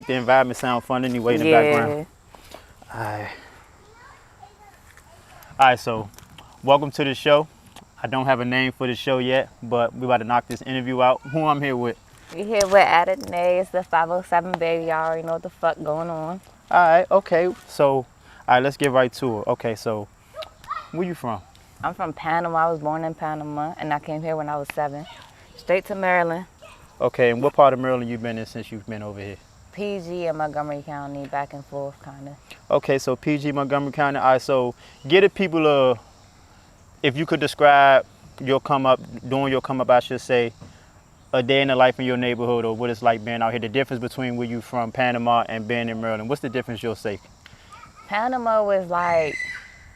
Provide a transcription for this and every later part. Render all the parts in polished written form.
The environment sound fun anyway in the Yeah. background. Alright. Alright, so welcome to the show. I don't have a name for the show yet, but we about to knock this interview out. Who I'm here with? We here with Adenay. It's the 507 baby. Y'all already know what the fuck going on. Alright, okay. So, alright, let's get right to it. Okay, so where you from? I'm from Panama. I was born in Panama, and I came here when I was 7. Straight to Maryland. Okay, and what part of Maryland you been in since you've been over here? PG and Montgomery County, back and forth, kind of. Okay, so PG, Montgomery County. Alright, so get the people if you could describe your come up, I should say, a day in the life in your neighborhood or what it's like being out here. The difference between where you from Panama and being in Maryland. What's the difference you'll say? Panama was like,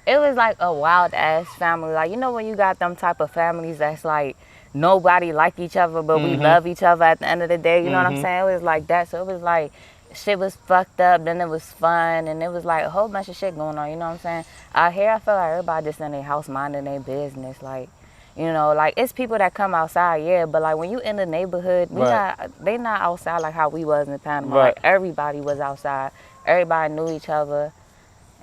it was like a wild ass family. Like, you know when you got them type of families that's like, nobody like each other, but we love each other at the end of the day. You know what I'm saying? It was like that. So it was like, shit was fucked up, then it was fun, and it was like a whole bunch of shit going on. You know what I'm saying? Out here, I feel like everybody just in their house minding their business. Like, you know, like it's people that come outside, yeah, but like when you in the neighborhood, they not outside like how we was in Panama. Right. Like everybody was outside. Everybody knew each other.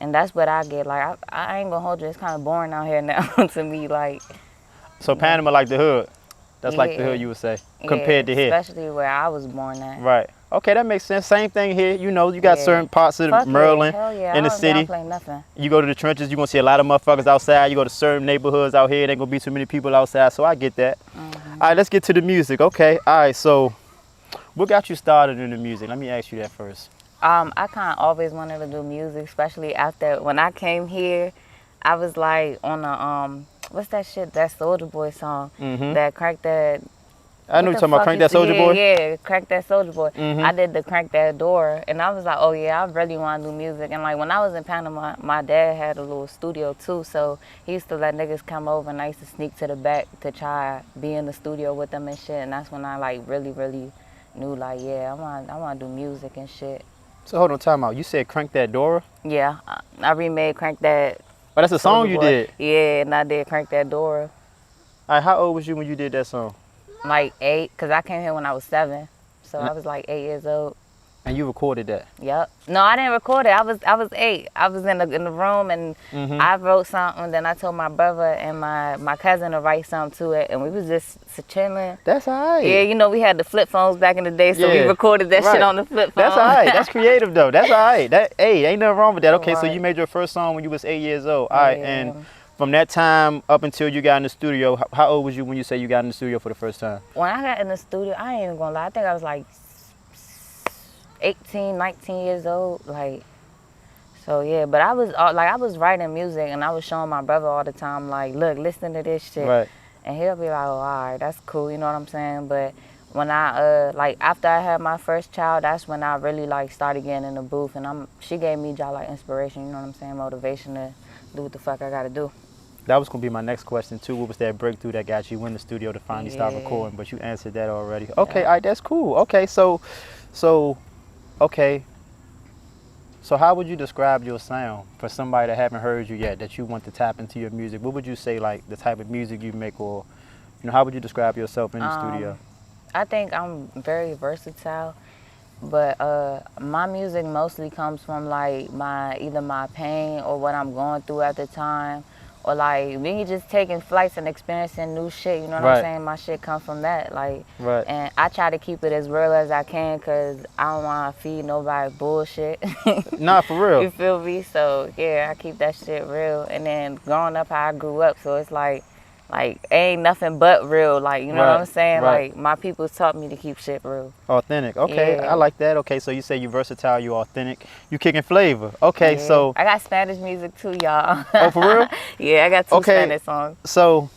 And that's what I get. Like, I ain't gonna hold you. It's kind of boring out here now to me. Like, So Panama like the hood. That's like the hood you would say, compared to here. Especially where I was born at. Right. Okay, that makes sense. Same thing here. You know, you got certain parts of Fuck Maryland Hell yeah. in the I city. don't play nothing. You go to the trenches, you're going to see a lot of motherfuckers outside. You go to certain neighborhoods out here, there ain't going to be too many people outside. So I get that. All right, let's get to the music. Okay. All right, so what got you started in the music? Let me ask you that first. I kind of always wanted to do music, especially after when I came here. I was like on a what's that shit? That Soulja Boy song that Crack That. I know you're talking about Crank That Soulja Boy. Yeah, Crack That Soulja Boy. I did the Crank That Door, and I was like, oh yeah, I really want to do music. And like when I was in Panama, my dad had a little studio too, so he used to let niggas come over, and I used to sneak to the back to try be in the studio with them and shit. And that's when I like really knew like, yeah, I want to do music and shit. So hold on, time out. You said Crank That Door? Yeah, I remade Crank That. Oh, that's a song you did? Yeah, and I did Crank That Door. All right, how old was you when you did that song? Like 8, because I came here when I was 7. So I was like 8 years old. And you recorded that? Yep. No, I didn't record it. I was 8. I was in the room, and I wrote something. Then I told my brother and my cousin to write something to it, and we was just chilling. That's all right. Yeah, you know, we had the flip phones back in the day, so we recorded that shit on the flip phone. That's all right. That's creative, though. That's all right. Ain't nothing wrong with that. Okay, so you made your first song when you was 8 years old. All right, and from that time up until you got in the studio, how old was you when you say you got in the studio for the first time? When I got in the studio, I ain't even gonna lie. I think I was like 18, 19 years old. Like, so yeah. But I was writing music, and I was showing my brother all the time, like, look, listen to this shit. Right. And he'll be like, oh, all right, that's cool. You know what I'm saying? But when I like after I had my first child, that's when I really like started getting in the booth, and she gave me like inspiration. You know what I'm saying? Motivation to do what the fuck I gotta do. That was going to be my next question, too. What was that breakthrough that got you in the studio to finally start recording? But you answered that already. Okay, all right, that's cool. Okay, so how would you describe your sound for somebody that haven't heard you yet, that you want to tap into your music? What would you say, like, the type of music you make, or, you know, how would you describe yourself in the studio? I think I'm very versatile, but my music mostly comes from, like, either my pain or what I'm going through at the time, or like me just taking flights and experiencing new shit. You know what I'm saying? My shit comes from that, like, and I try to keep it as real as I can, cause I don't want to feed nobody bullshit. Nah, for real. You feel me? So yeah, I keep that shit real. And then growing up how I grew up, so it's like ain't nothing but real, like, you know what I'm saying? Like, my people taught me to keep shit real. Authentic. Okay, I like that. Okay, so you say you versatile, you authentic, you kicking flavor. Okay, so I got Spanish music too, y'all. Oh, for real? Yeah, I got 2 Spanish songs. So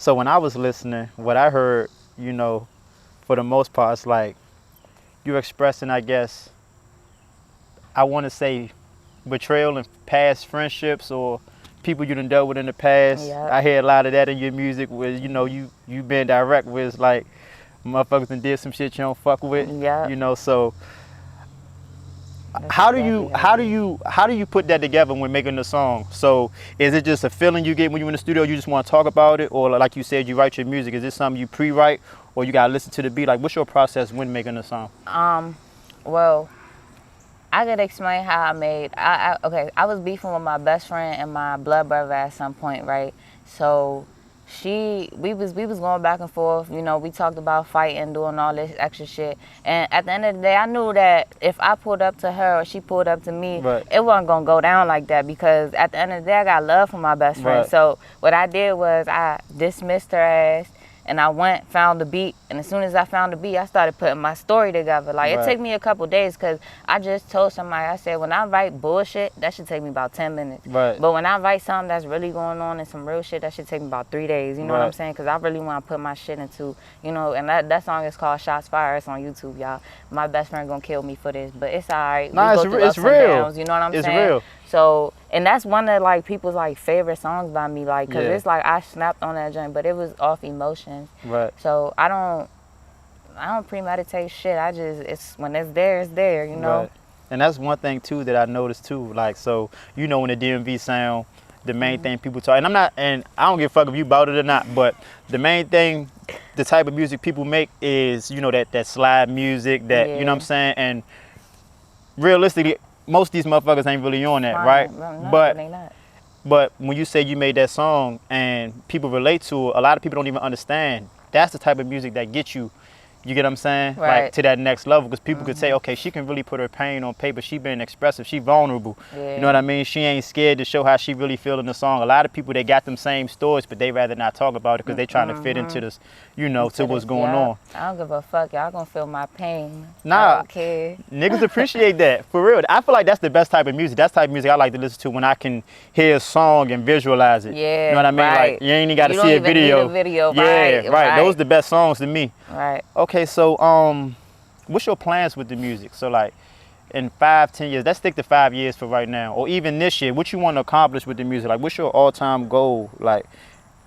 when I was listening, what I heard, you know, for the most part, it's like you're expressing, I guess, I want to say betrayal and past friendships, or people you done dealt with in the past. I hear a lot of that in your music, where, you know, you been direct with, it's like motherfuckers done did some shit you don't fuck with. You know, so how do you put that together when making the song? So is it just a feeling you get when you're in the studio, you just want to talk about it, or like you said, you write your music? Is this something you pre-write, or you gotta listen to the beat? Like, what's your process when making a song? Well, I could explain how I made. Okay. I was beefing with my best friend and my blood brother at some point, right? So we was going back and forth. You know, we talked about fighting, doing all this extra shit. And at the end of the day, I knew that if I pulled up to her or she pulled up to me, Right. it wasn't gonna go down like that, because at the end of the day, I got love for my best friend. Right. So what I did was I dismissed her ass. And I went, found the beat, and as soon as I found the beat, I started putting my story together. Like, Right. it took me a couple days, because I just told somebody, I said, when I write bullshit, that should take me about 10 minutes. Right. But when I write something that's really going on and some real shit, that should take me about 3 days. You know what I'm Right. saying? Because I really want to put my shit into, you know, and that song is called Shots Fired. It's on YouTube, y'all. My best friend gonna kill me for this, but it's all right. Nah, We go it's through real. ups and downs, you know what I'm It's saying? real. So, and that's one of, like, people's, like, favorite songs by me, like, because Yeah. it's like I snapped on that joint, but it was off emotions. Right. So I don't premeditate shit. I just, it's when it's there, you know. Right. And that's one thing too that I noticed too. Like, so you know, when the DMV sound, the main thing people talk, and I don't give a fuck if you bought it or not, but the main thing, the type of music people make is, you know, that slide music, that, you know what I'm saying, and realistically, most of these motherfuckers ain't really on that, right? No, But they not. But when you say you made that song and people relate to it, a lot of people don't even understand. That's the type of music that gets you. You get what I'm saying? Right. Like, to that next level, because people could say, okay, she can really put her pain on paper. She been expressive. She vulnerable. Yeah. You know what I mean? She ain't scared to show how she really feel in the song. A lot of people, they got them same stories, but they rather not talk about it because they trying to fit into this, you know, to what's going on. I don't give a fuck. Y'all gonna feel my pain. Nah. I don't care. Niggas appreciate that, for real. I feel like that's the best type of music. That's the type of music I like to listen to when I can hear a song and visualize it. Yeah, You know what I mean? right. Like, you ain't even got to You see don't a even video. need a video, Yeah, right, right. right. Those the best songs to me. Right. Okay, so what's your plans with the music? So like, in 5-10 years, let's stick to 5 years for right now, or even this year, what you want to accomplish with the music? Like, what's your all-time goal? Like,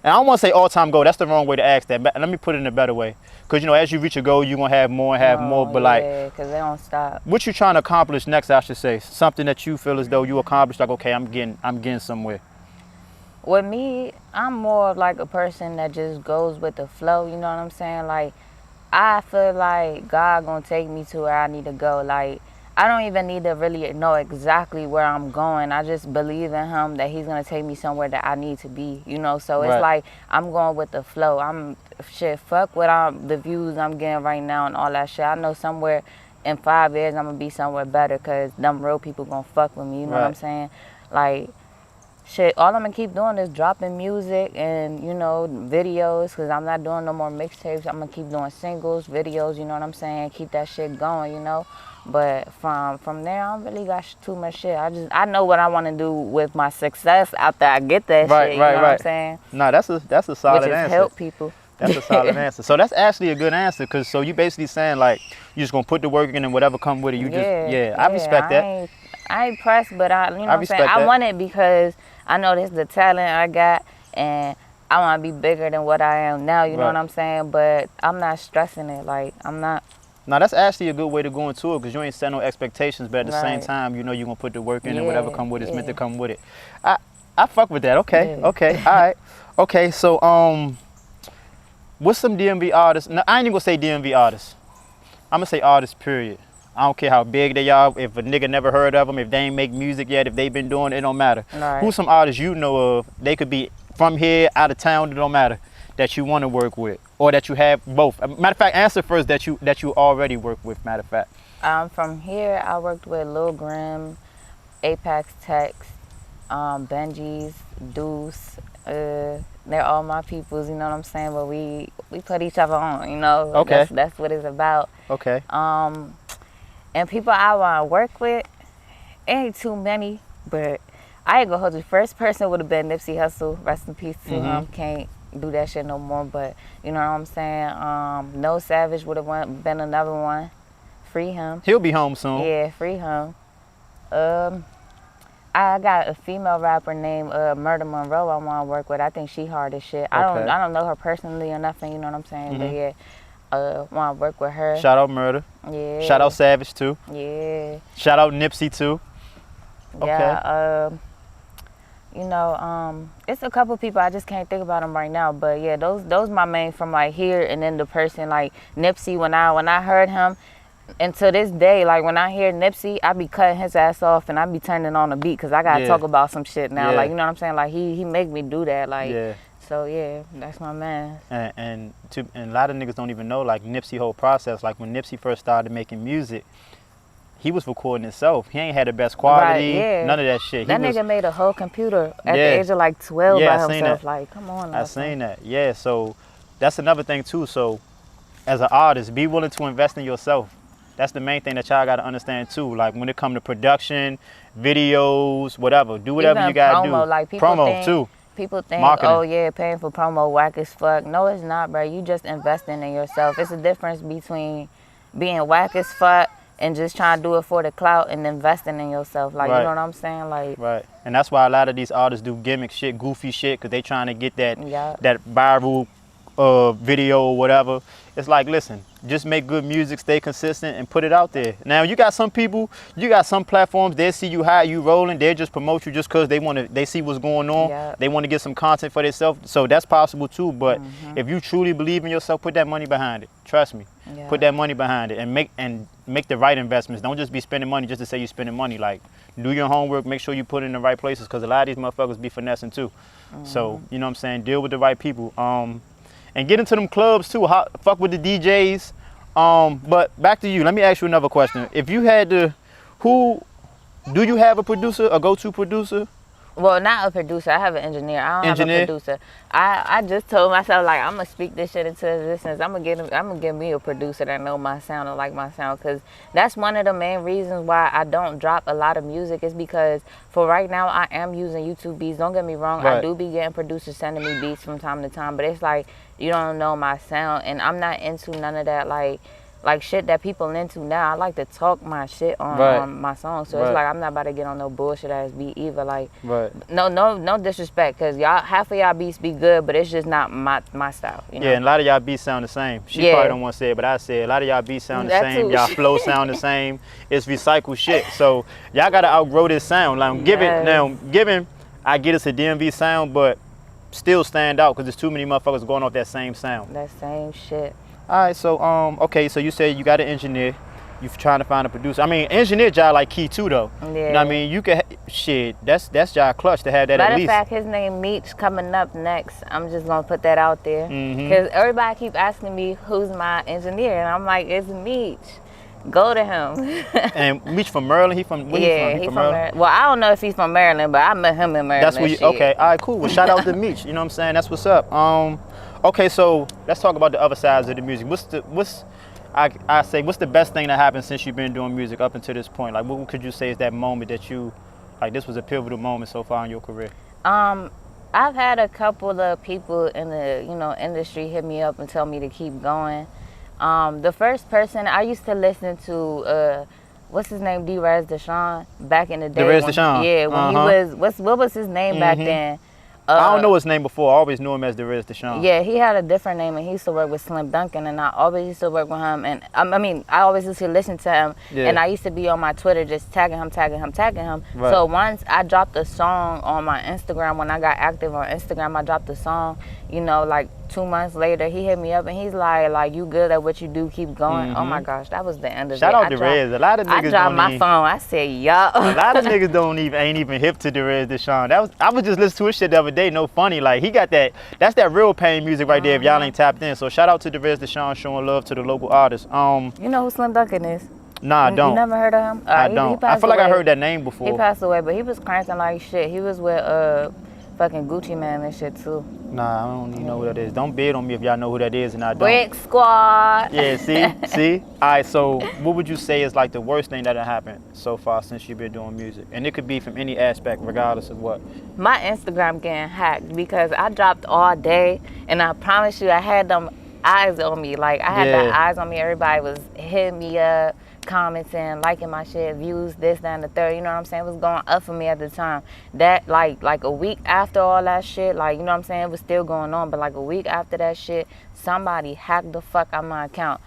and I don't want to say all-time goal. That's the wrong way to ask that. But let me put it in a better way, because you know, as you reach a goal, you're gonna have more and have more. But like, because they don't stop. what you trying to accomplish next? I should say something that you feel as though you accomplished. Like, okay, I'm getting somewhere. With me, I'm more of like a person that just goes with the flow. You know what I'm saying? Like, I feel like God gonna take me to where I need to go. Like, I don't even need to really know exactly where I'm going. I just believe in Him that He's gonna take me somewhere that I need to be. You know, so it's Right. like I'm going with the flow. Fuck what the views I'm getting right now and all that shit. I know somewhere in 5 years I'm gonna be somewhere better, because them real people gonna fuck with me. You know what I'm Right. saying? Like, shit, all I'm gonna keep doing is dropping music and, you know, videos, because I'm not doing no more mixtapes. I'm gonna keep doing singles, videos, you know what I'm saying? Keep that shit going, you know? But from there, I don't really got too much shit. I know what I want to do with my success after I get that shit, you know what I'm saying? Nah, that's a solid Which is answer. help people. That's a solid answer. So that's actually a good answer, because so you basically saying like you just gonna put the work in and whatever come with it. I respect that. I ain't pressed, but you know what I'm saying? respect I that. want it because I know this is the talent I got, and I want to be bigger than what I am now, you know Right. what I'm saying? But I'm not stressing it. Like, I'm not. Now that's actually a good way to go into it, because you ain't set no expectations, but at the same Right. time, you know you're gonna put the work in and whatever come with it's meant to Yeah. come with it. I fuck with that. Okay, Yeah. okay, all right, okay. So what's some DMV artists? No, I ain't even gonna say DMV artists. I'm gonna say artists. Period. I don't care how big they are. If a nigga never heard of them, if they ain't make music yet, if they been doing it, it don't matter. Right. Who's some artists you know of? They could be from here, out of town. It don't matter. That you want to work with, or that you have both. Matter of fact, answer first that you already work with. Matter of fact. From here, I worked with Lil Grim, Apex Tex, Benji's, Deuce. They're all my peoples, you know what I'm saying? But we put each other on, you know? Okay. That's what it's about. Okay. And people I want to work with, ain't too many, but I ain't gonna hold you. First person would have been Nipsey Hussle. Rest in peace to him. Can't do that shit no more, but you know what I'm saying? No Savage would have been another one. Free him. He'll be home soon. Yeah, free him. I got a female rapper named Murder Monroe I want to work with. I think she hard as shit. I don't know her personally or nothing, you know what I'm saying? But yeah, want to work with her. Shout out Murder. Yeah. Shout out Savage too. Yeah. Shout out Nipsey too. Yeah. You know, it's a couple people, I just can't think about them right now. But yeah, those my main from like here, and then the person like Nipsey. When I heard him, And to this day, like when I hear Nipsey, I be cutting his ass off and I be turning on the beat because I gotta talk about some shit now. Like, you know what I'm saying? Like he make me do that. Like, so yeah, that's my man. And a lot of niggas don't even know like Nipsey whole process. Like when Nipsey first started making music, he was recording himself. He ain't had the best quality, none of that shit. That nigga made a whole computer at the age of like 12 by himself. Like, come on. I seen that. Yeah, so that's another thing too. So as an artist, be willing to invest in yourself. That's the main thing that y'all gotta understand too. Like when it comes to production, videos, whatever, do whatever you gotta do. Like promo too. People think, marketing. Oh yeah, paying for promo whack as fuck. No, it's not, bro. You just investing in yourself. It's a difference between being whack as fuck and just trying to do it for the clout and investing in yourself. Like, you know what I'm saying? Like, right. And that's why a lot of these artists do gimmick shit, goofy shit, because they trying to get that that viral video or whatever. It's like, listen, just make good music, stay consistent, and put it out there. Now, you got some people, you got some platforms, they see you high, you rolling, they just promote you just because they see what's going on. They want to get some content for themselves. So that's possible too. But if you truly believe in yourself, put that money behind it. Trust me. Put that money behind it and make the right investments. Don't just be spending money just to say you're spending money. Like, do your homework, make sure you put it in the right places, because a lot of these motherfuckers be finessing too. So, you know what I'm saying? Deal with the right people. And get into them clubs too. Fuck with the DJs. But back to you. Let me ask you another question. If you had to, do you have a producer, a go-to producer? Well, not a producer. I have an engineer. I don't have a producer. I just told myself, like, I'm gonna speak this shit into existence. I'm gonna get me a producer that know my sound and like my sound, because that's one of the main reasons why I don't drop a lot of music, is because for right now I am using YouTube beats. Don't get me wrong. I do be getting producers sending me beats from time to time, but it's like, you don't know my sound, and I'm not into none of that like shit that people into now. I like to talk my shit on my song, so it's like I'm not about to get on no bullshit ass beat either. Like, no disrespect, because y'all, half of y'all beats be good, but it's just not my style. You know? Yeah, and a lot of y'all beats sound the same. She probably don't want to say it, but I say it. A lot of y'all beats sound the same. Y'all flow sound the same. It's recycled shit. So y'all gotta outgrow this sound. Like, given I get it's a DMV sound, but still stand out, because there's too many motherfuckers going off that same sound. That same shit. All right, so okay, so you said you got an engineer, you trying to find a producer. I mean, engineer job like key too though. Yeah. You know what I mean? You could shit. That's job clutch to have that at least. Matter of fact, his name Meech coming up next. I'm just gonna put that out there, because everybody keep asking me who's my engineer, and I'm like, it's Meech. Go to him. And Meech from Maryland. He from where he from Maryland? Well, I don't know if he's from Maryland, but I met him in Maryland. That's where you, okay. All right, cool. Well, shout out to Meech. You know what I'm saying? That's what's up. Okay, so let's talk about the other sides of the music. What's the best thing that happened since you've been doing music up until this point? Like, what could you say is that moment that you, like, this was a pivotal moment so far in your career? I've had a couple of people in the industry hit me up and tell me to keep going. The first person I used to listen to, what's his name, D-Rez Deshawn, back in the day. D-Rez Deshawn. Yeah, when he was, what was his name back then? I don't know his name before. I always knew him as D-Rez Deshawn. Yeah, he had a different name, and he used to work with Slim Duncan, and I always used to work with him. And I always used to listen to him, and I used to be on my Twitter just tagging him. Right. So once I dropped a song on my Instagram, when I got active on Instagram, I dropped a song, like 2 months later, he hit me up and he's like, you good at what you do, keep going. Oh my gosh, that was the end of it. Shout out to Rez. A lot of niggas I dropped my phone. I said, yup. A lot of niggas ain't even hip to D-Rez Deshawn. I was just listening to his shit the other day. No funny, like he got that's that real pain music right there. If y'all ain't tapped in, so shout out to D-Rez Deshawn showing love to the local artists. You know who Slim Duncan is? Nah, I don't. You never heard of him? I don't. I feel like I heard that name before. He passed away, but he was cranking like shit. He was with fucking Gucci Man and shit too. Nah, I don't even know who that is. Don't bid on me if y'all know who that is and I don't. Brick Squad. Yeah, see? All right, so what would you say is like the worst thing that happened so far since you've been doing music? And it could be from any aspect, regardless of what. My Instagram getting hacked because I dropped all day, and I promise you I had them eyes on me. Like, I had the eyes on me. Everybody was hitting me up, commenting, liking my shit, views, this, that, and the third. You know what I'm saying? It was going up for me at the time. That, like a week after all that shit, like, you know what I'm saying? It was still going on. But like a week after that shit, somebody hacked the fuck out my account.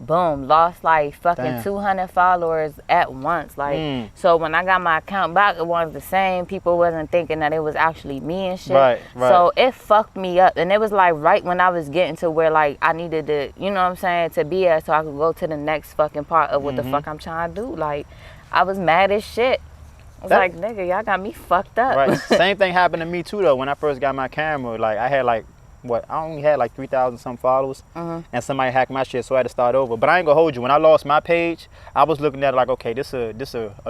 boom, lost like fucking Damn. 200 followers at once. Like, so when I got my account back, it was the same. People wasn't thinking that it was actually me and shit. Right. So it fucked me up. And it was like right when I was getting to where like I needed to, you know what I'm saying, to be at so I could go to the next fucking part of what the fuck I'm trying to do. Like, I was mad as shit. I was like, nigga, y'all got me fucked up. Right. Same thing happened to me too though. When I first got my camera, like I had like I only had like 3,000 some followers, and somebody hacked my shit, so I had to start over. But I ain't gonna hold you. When I lost my page, I was looking at it like, okay, this a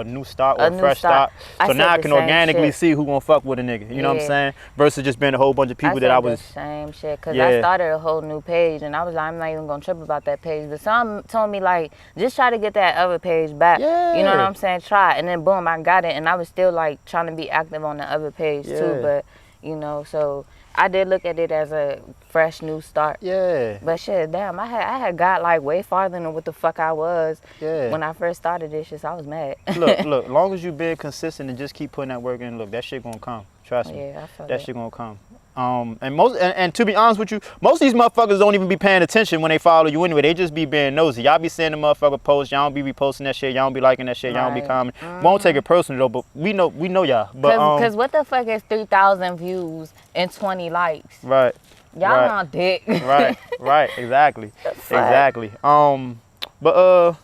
new start or a fresh start. So now I can organically see who gonna fuck with a nigga. You know what I'm saying? Versus just being a whole bunch of people that I was. Same shit, cause I started a whole new page, and I was like, I'm not even gonna trip about that page. But some told me like, just try to get that other page back. Yeah. You know what I'm saying? Try, and then boom, I got it, and I was still like trying to be active on the other page too. But you know, so. I did look at it as a fresh new start. Yeah. But shit, damn, I had got like way farther than what the fuck I was when I first started this shit, so I was mad. Look, long as you been consistent and just keep putting that work in, look, that shit gonna come. Trust me. Yeah, I feel that shit gonna come. And to be honest with you, most of these motherfuckers don't even be paying attention when they follow you anyway. They just be being nosy. Y'all be seeing the motherfucker post, y'all don't be reposting that shit, y'all don't be liking that shit, y'all don't be commenting. Won't take it personal though, but we know y'all. But Cause what the fuck is 3,000 views and 20 likes? Right. Y'all on dick. Right, exactly. Exactly. But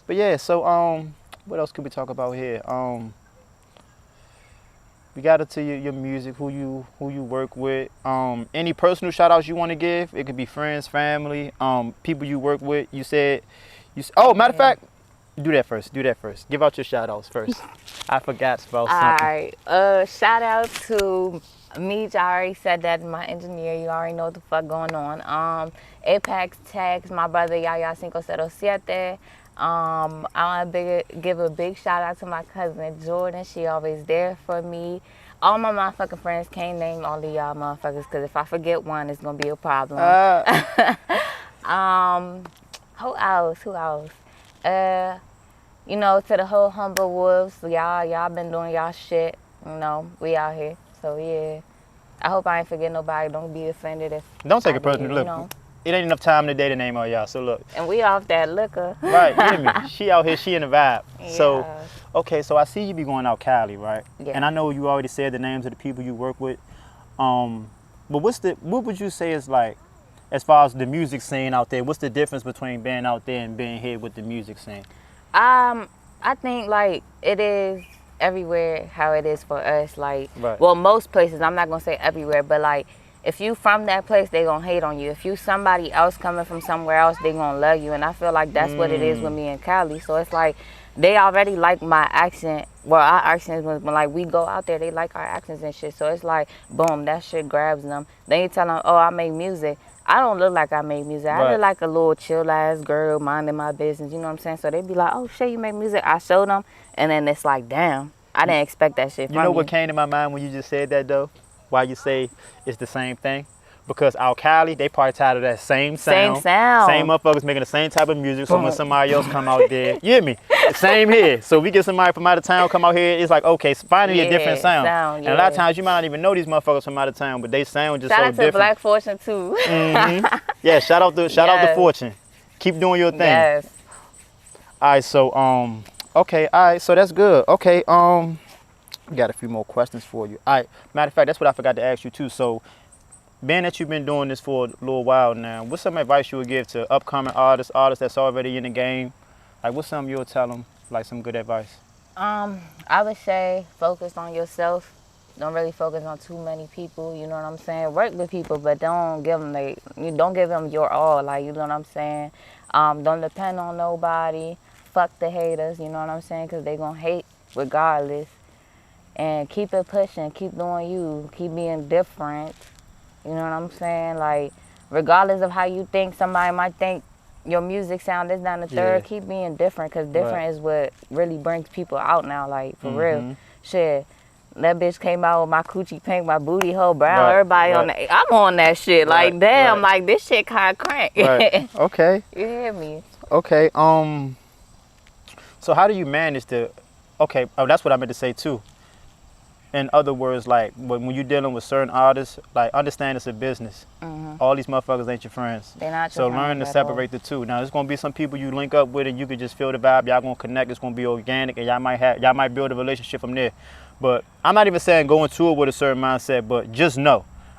yeah, so what else could we talk about here? We got into your music, who you work with. Any personal shout outs you want to give? It could be friends, family, people you work with. You said oh, matter of fact, do that first. Give out your shout outs first. I forgot about something. Alright. Shout out to Meech. I already said that, my engineer. You already know what the fuck going on. Apex Tags, my brother Yaya 507. I want to give a big shout out to my cousin Jordan. She always there for me. All my motherfucking friends, can't name all of y'all motherfuckers because if I forget one, it's going to be a problem. Who else? You know, to the whole Humble Wolves, y'all been doing y'all shit. You know, we out here. So, yeah. I hope I ain't forget nobody. Don't be offended if Don't take I it personally. did, Look, you know. It ain't enough time today to name all y'all, so look. And we off that liquor. Right, you hear me? She out here, she in the vibe. Yeah. So, okay, so I see you be going out Cali, right? Yeah. And I know you already said the names of the people you work with. But what would you say is like, as far as the music scene out there, what's the difference between being out there and being here with the music scene? I think like it is everywhere how it is for us. Like, well, most places, I'm not gonna say everywhere, but like, if you from that place, they gonna hate on you. If you somebody else coming from somewhere else, they gonna love you. And I feel like that's what it is with me and Cali. So it's like, they already like my accent. Well, our accents, when like we go out there, they like our accents and shit. So it's like, boom, that shit grabs them. Then you tell them, oh, I make music. I don't look like I make music. I look like a little chill ass girl minding my business. You know what I'm saying? So they be like, oh shit, you make music. I show them, and then it's like, damn, I didn't expect that shit from you. You know what came to my mind when you just said that though? Why you say it's the same thing? Because out Cali, they probably tired of that same sound. Same motherfuckers making the same type of music. So when somebody else come out there, you hear me? Same here. So we get somebody from out of town come out here, it's like, okay, finally a different sound. And a lot of times you might not even know these motherfuckers from out of town, but they sound just so different. Shout out to Black Fortune too. Yeah, shout out to Fortune. Keep doing your thing. Yes. All right, so okay, all right, so that's good. Okay, we got a few more questions for you. All right, matter of fact, that's what I forgot to ask you too. So, being that you've been doing this for a little while now, what's some advice you would give to upcoming artists that's already in the game? Like, what's something you would tell them, like some good advice? I would say focus on yourself. Don't really focus on too many people. You know what I'm saying? Work with people, but don't give them your all. Like, you know what I'm saying? Don't depend on nobody. Fuck the haters. You know what I'm saying? Because they gonna hate regardless. And keep it pushing. Keep doing you. Keep being different. You know what I'm saying? Like, regardless of how you think, somebody might think your music sound this, down the third. Keep being different, because different is what really brings people out now. Like, for real. Shit. That bitch came out with my coochie pink, my booty hole brown. Everybody on that. I'm on that shit. Like, damn, like, this shit kind of crank. Okay. You hear me? Okay. So how do you manage to? Okay. Oh, that's what I meant to say too. in other words, like when you're dealing with certain artists, like understand it's a business. All these motherfuckers ain't your friends. They're not So your learn to friends at separate the two. Now there's gonna be some people you link up with and you can just feel the vibe. Y'all gonna connect. It's gonna be organic, and y'all might build a relationship from there. But I'm not even saying go into it with a certain mindset, but just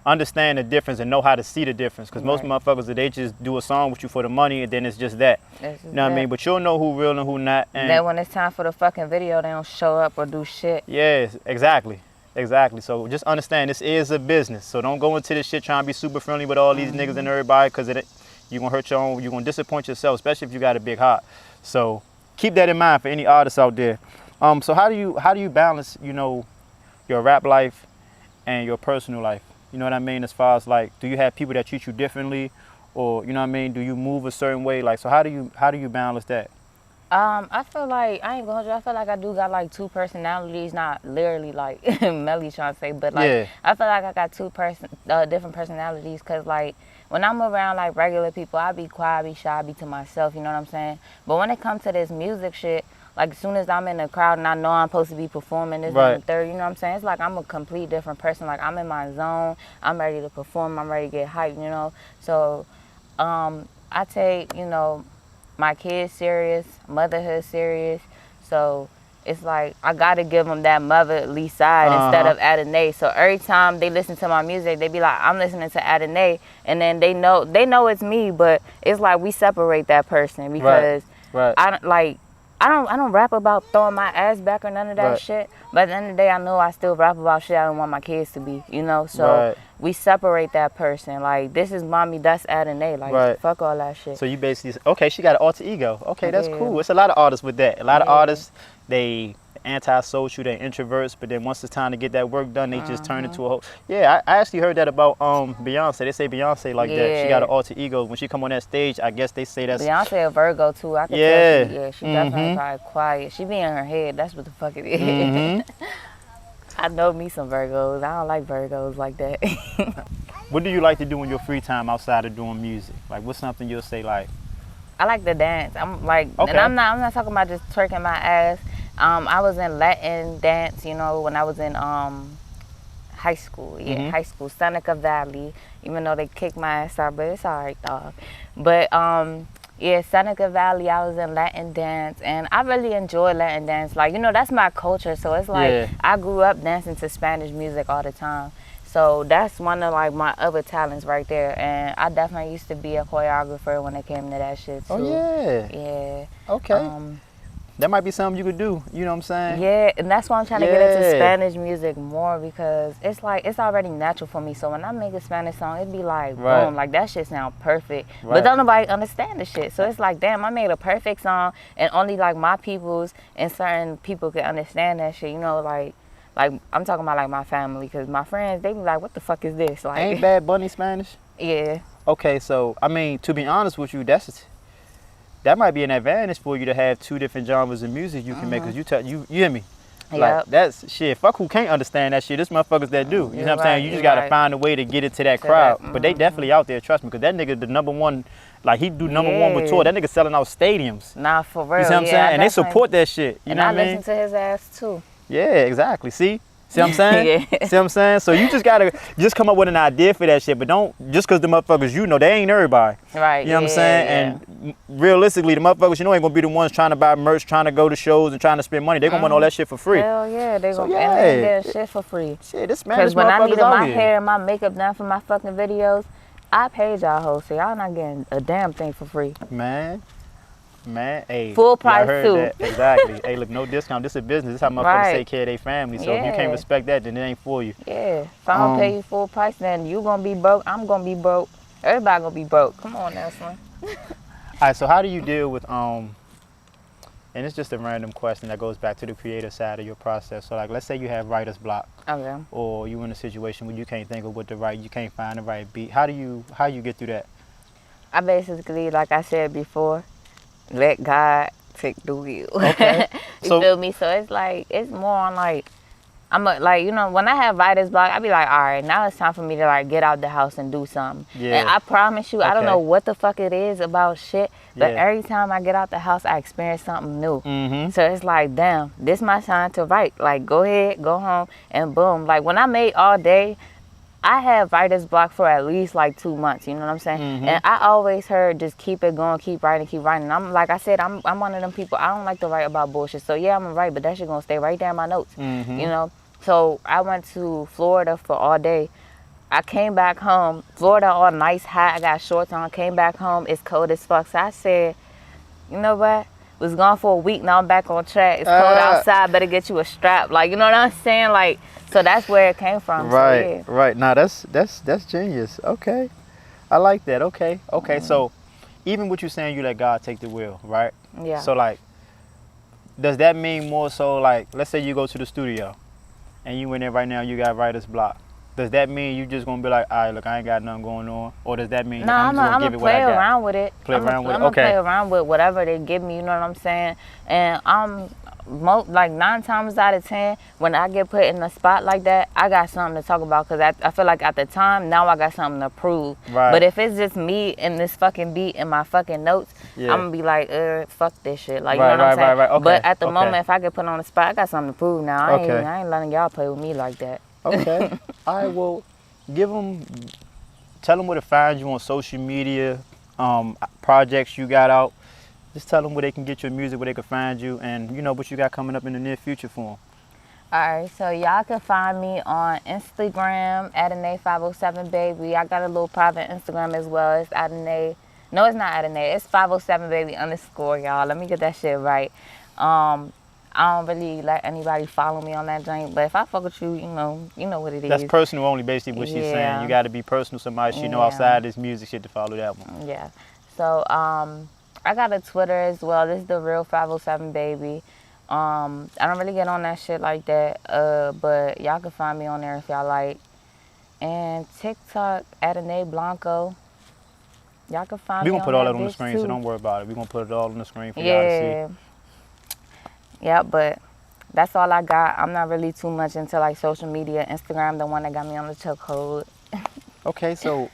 understand the difference and know how to see the difference. Because most motherfuckers, they just do a song with you for the money and then it's just that. You know what I mean? But you'll know who real and who not. And then when it's time for the fucking video, they don't show up or do shit. Yes, exactly. Exactly. So just understand this is a business. So don't go into this shit trying to be super friendly with all these niggas and everybody, because you're going to hurt your own, you're going to disappoint yourself, especially if you got a big heart. So keep that in mind for any artists out there. So how do you balance, your rap life and your personal life? You know what I mean? As far as like, do you have people that treat you differently, or you know what I mean? Do you move a certain way? Like, so how do you balance that? I feel like, I ain't gonna hold you, I feel like I do got like two personalities, not literally like Melly trying to say, but like, I feel like I got two different personalities, cause like, when I'm around like regular people, I be quiet, I be shy, I be to myself, you know what I'm saying? But when it comes to this music shit, like as soon as I'm in the crowd and I know I'm supposed to be performing this and the third, you know what I'm saying? It's like I'm a complete different person. Like I'm in my zone, I'm ready to perform, I'm ready to get hyped, So I take, my kids serious, motherhood serious. So it's like I gotta give them that motherly side instead of Adenay. So every time they listen to my music, they be like, I'm listening to Adenay, and then they know it's me, but it's like we separate that person because I don't rap about throwing my ass back or none of that shit. But at the end of the day, I know I still rap about shit I don't want my kids to be, So we separate that person. Like, this is mommy, that's Adenay. Like, fuck all that shit. So you basically, okay, she got an alter ego. Okay, that's cool. It's a lot of artists with that. A lot of artists, they antisocial, they introverts, but then once it's time to get that work done, they just turn into a whole. Yeah, I actually heard that about Beyonce. They say Beyonce like that. She got an alter ego. When she come on that stage, I guess they say that's. Beyonce a Virgo too. I can tell she definitely probably quiet. She be in her head. That's what the fuck it is. I know me some Virgos. I don't like Virgos like that. What do you like to do in your free time outside of doing music? Like, what's something you'll say like? I like to dance. I'm like, and I'm not talking about just twerking my ass. I was in Latin dance, when I was in high school. High school, Seneca Valley. Even though they kicked my ass out, but it's alright, dog. But Seneca Valley, I was in Latin dance, and I really enjoy Latin dance. Like, that's my culture, so it's like I grew up dancing to Spanish music all the time. So that's one of like my other talents right there, and I definitely used to be a choreographer when it came to that shit too. Oh yeah. Yeah. Okay. That might be something you could do, you know what I'm saying? Yeah, and that's why I'm trying to get into Spanish music more, because it's like, it's already natural for me. So when I make a Spanish song, it'd be like, boom, like that shit sound perfect. But don't nobody understand the shit. So it's like, damn, I made a perfect song, and only like my peoples and certain people can understand that shit, like I'm talking about like my family, because my friends, they be like, what the fuck is this? Like, ain't Bad Bunny Spanish? Yeah. Okay, so, I mean, to be honest with you, that might be an advantage for you to have two different genres of music you can make, because you hear me? Like, that's shit. Fuck who can't understand that shit. This motherfuckers that do. You know what I'm saying? You just gotta find a way to get it to that crowd. But they definitely out there, trust me, because that nigga, the number one, like he do number one with tour. That nigga selling out stadiums. Nah, for real. You see what I'm saying? And they support that shit. You know what I mean? And I listen to his ass too. Yeah, exactly. See what I'm saying? See what I'm saying? So you just gotta come up with an idea for that shit, but don't just because the motherfuckers they ain't everybody. Right. You know what I'm saying? And realistically, the motherfuckers ain't gonna be the ones trying to buy merch, trying to go to shows, and trying to spend money. They gonna want all that shit for free. Hell yeah, they gonna get shit for free. Shit, this man, because when I needed my hair and my makeup done for my fucking videos, I paid y'all hoes, so y'all not getting a damn thing for free. Man, hey. Full price too. That. Exactly. Hey, look, no discount. This is business. This is how motherfuckers take care of their family. So if you can't respect that, then it ain't for you. Yeah. If I don't pay you full price, then you gonna be broke. I'm gonna be broke. Everybody gonna be broke. Come on now, son. All right. So how do you deal with and it's just a random question that goes back to the creative side of your process. So like, let's say you have writer's block. Okay. Or you in a situation where you can't think of what to write, you can't find the right beat. How you get through that? I basically, like I said before, let God take the wheel. Okay. You feel me? So it's like, it's more on like, like, you know, when I have writer's block, I be like, all right, now it's time for me to like get out the house and do something. Yeah. And I promise you, I don't Okay. know what the fuck it is about shit, but Yeah. every time I get out the house, I experience something new. Mm-hmm. So it's like, damn, this my time to write. Like, go ahead, go home, and boom. Like when I made All Day, I had writer's block for at least like 2 months, you know what I'm saying? Mhm. And I always heard just keep it going, keep writing, keep writing. I'm like I said, I'm one of them people, I don't like to write about bullshit. So yeah, I'm gonna write, but that shit gonna stay right there in my notes, Mhm. you know? So I went to Florida for All Day. I came back home, Florida all nice, hot, I got shorts on, came back home, it's cold as fuck. So I said, you know what? Was gone for a week, now I'm back on track. It's cold outside, better get you a strap. Like, you know what I'm saying? Like, so that's where it came from. Right. So, yeah. Right. Now that's genius. Okay. I like that. Okay. Okay. So even what you saying, you let God take the wheel, right? Yeah. So like, does that mean more so like, let's say you go to the studio, and you in there right now, you got writer's block. Does that mean you just gonna be like, all right, look, I ain't got nothing going on, or does that mean No, I'm just gonna give gonna it what I play got? around with it. Play around with it. I'm gonna Okay. play around with whatever they give me. You know what I'm saying? And like 9 times out of 10, when I get put in a spot like that, I got something to talk about because I feel like at the time now I got something to prove. Right. But if it's just me and this fucking beat and my fucking notes, Yeah. I'm gonna be like, fuck this shit. Like, Right, you know what I'm saying? right. Okay. But at the Okay. moment, if I get put on the spot, I got something to prove now. Okay. I ain't letting y'all play with me like that. Okay. All right. Well, tell them where to find you on social media, projects you got out. Just tell them where they can get your music, where they can find you, and you know what you got coming up in the near future for them. Alright, so y'all can find me on Instagram, Adenay 507 baby. I got a little private Instagram as well. It's Adenay. No, it's not Adenay. It's 507 baby _ y'all. Let me get that shit right. I don't really let anybody follow me on that joint, but if I fuck with you, you know what it is. That's personal only, basically what she's saying. Yeah. You got to be personal. Somebody she know Yeah. outside this music shit to follow that one. Yeah. So I got a Twitter as well. This is the real 507 baby. I don't really get on that shit like that, but y'all can find me on there if y'all like. And TikTok, Adenay Blanco. Y'all can find We me gonna put all that that on the bitch screen, too. so don't worry about it. We gonna put it all on the screen for y'all to Yeah. Yeah, but that's all I got. I'm not really too much into like social media. Instagram, the one that got me on the chokehold. see. Okay, so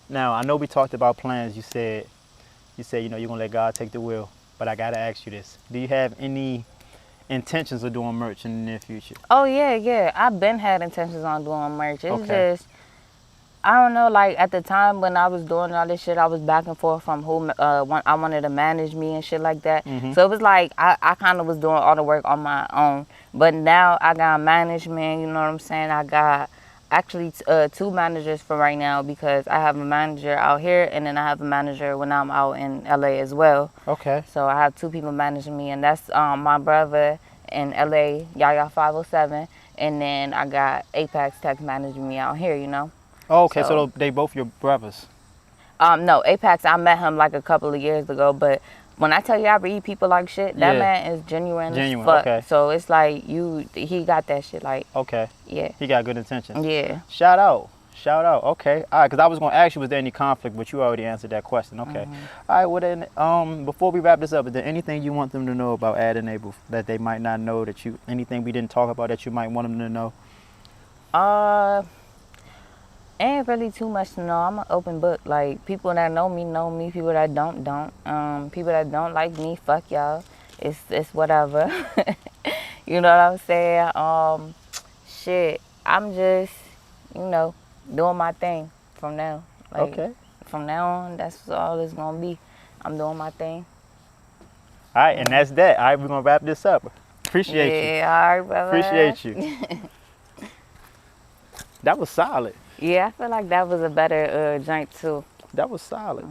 now I know we talked about plans. You said you know you're gonna let God take the wheel, but I gotta ask you this: do you have any intentions of doing merch in the near future? Oh yeah. I've been had intentions on doing merch. It's Okay. just I don't know, like at the time when I was doing all this shit, I was back and forth from who I wanted to manage me and shit like that. Mhm. So it was like I kind of was doing all the work on my own. But now I got management, you know what I'm saying? I got actually 2 managers for right now because I have a manager out here and then I have a manager when I'm out in LA as well. Okay. So I have 2 people managing me, and that's my brother in LA, Yaya 507, and then I got Apex Tech managing me out here, you know? Oh, okay, so So- they both your brothers. No, Apex, I met him like a couple of years ago, but when I tell you I read people like shit, that Yeah. man is genuine Genuine, as fuck. okay. So it's like he got that shit, like, Okay. yeah. He got good intentions. Yeah. Shout out. Okay. All right, because I was going to ask you, was there any conflict, but you already answered that question. Okay. All right, well then, before we wrap this up, is there anything you want them to know about Adenay that they might not know, anything we didn't talk about that you might want them to know? Ain't really too much to know. I'm an open book. Like, people that know me. People that don't. People that don't like me, fuck y'all. It's whatever. You know what I'm saying? Shit. I'm just, doing my thing from now. Like, Okay. From now on, that's all it's gonna be. I'm doing my thing. All right, and that's that. All right, we're going to wrap this up. Appreciate you. Yeah, all right, brother. Appreciate you. That was solid. Yeah, I feel like that was a better joint too. That was solid.